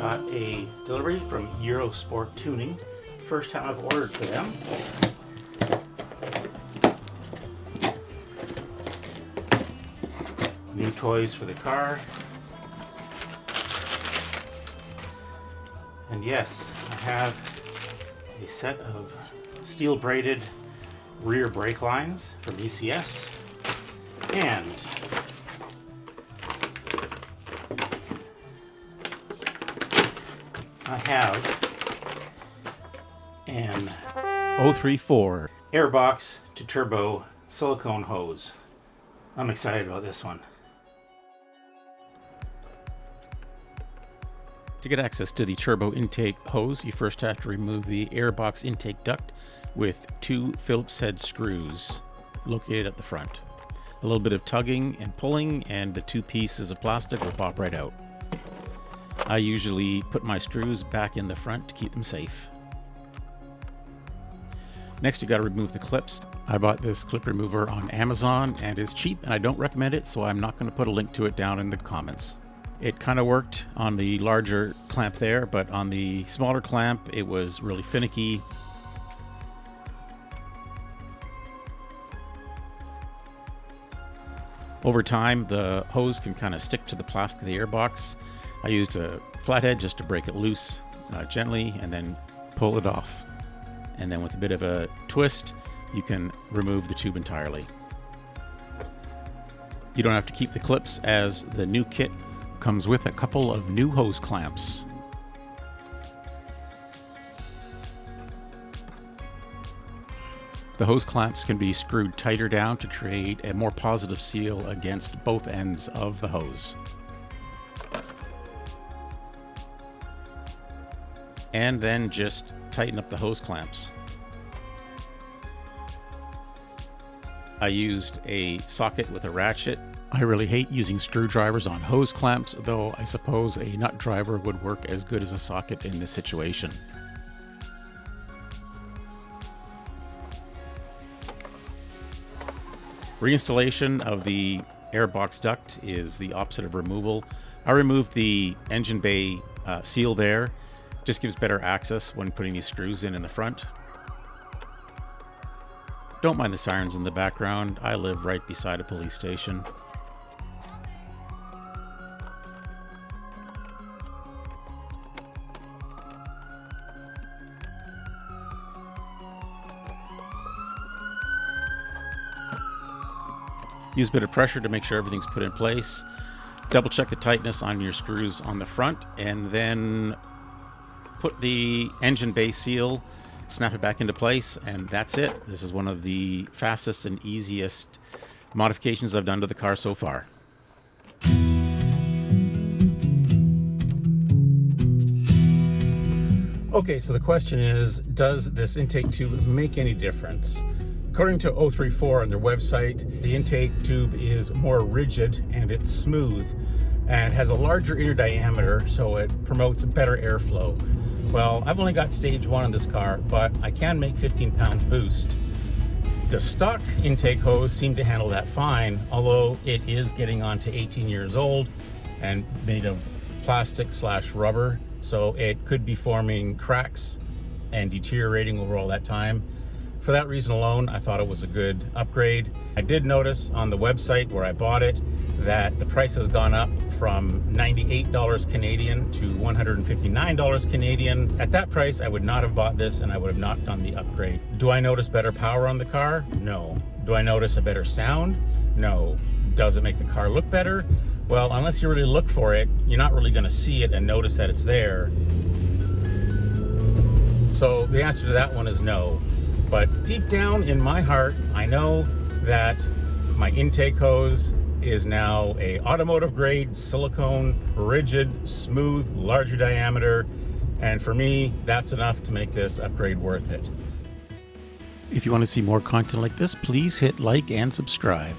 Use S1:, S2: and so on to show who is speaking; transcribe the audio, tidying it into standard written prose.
S1: got a delivery from Eurosport Tuning. First time I've ordered for them. New toys for the car. And yes, I have a set of steel braided rear brake lines from ECS. And I have an 034 airbox to turbo silicone hose. I'm excited about this one. To get access to the turbo intake hose, you first have to remove the airbox intake duct with 2 Phillips head screws located at the front. A little bit of tugging and pulling and the 2 pieces of plastic will pop right out. I usually put my screws back in the front to keep them safe. Next, you got to remove the clips. I bought this clip remover on Amazon and it's cheap and I don't recommend it, so I'm not going to put a link to it down in the comments. It kind of worked on the larger clamp there, but on the smaller clamp it was really finicky. Over time, the hose can kind of stick to the plastic of the airbox. I used a flathead just to break it loose gently and then pull it off. And then with a bit of a twist, you can remove the tube entirely. You don't have to keep the clips, as the new kit comes with a couple of new hose clamps. The hose clamps can be screwed tighter down to create a more positive seal against both ends of the hose. And then just tighten up the hose clamps. I used a socket with a ratchet. I really hate using screwdrivers on hose clamps, though I suppose a nut driver would work as good as a socket in this situation. Reinstallation of the airbox duct is the opposite of removal. I removed the engine bay seal there. Just gives better access when putting these screws in the front. Don't mind the sirens in the background. I live right beside a police station. Use a bit of pressure to make sure everything's put in place. Double check the tightness on your screws on the front, and then put the engine bay seal, snap it back into place, and that's it. This is one of the fastest and easiest modifications I've done to the car so far. Okay, so the question is, does this intake tube make any difference? According to 034 on their website, the intake tube is more rigid and it's smooth and has a larger inner diameter, so it promotes better airflow. Well, I've only got stage 1 on this car, but I can make 15 pounds boost. The stock intake hose seemed to handle that fine, although it is getting on to 18 years old and made of plastic/rubber, so it could be forming cracks and deteriorating over all that time. For that reason alone, I thought it was a good upgrade. I did notice on the website where I bought it that the price has gone up from $98 Canadian to $159 Canadian. At that price, I would not have bought this and I would have not done the upgrade. Do I notice better power on the car? No. Do I notice a better sound? No. Does it make the car look better? Well, unless you really look for it, you're not really going to see it and notice that it's there. So the answer to that one is no. But deep down in my heart, I know that my intake hose is now a automotive grade silicone, rigid, smooth, larger diameter, and for me that's enough to make this upgrade worth it. If you want to see more content like this, please hit like and subscribe.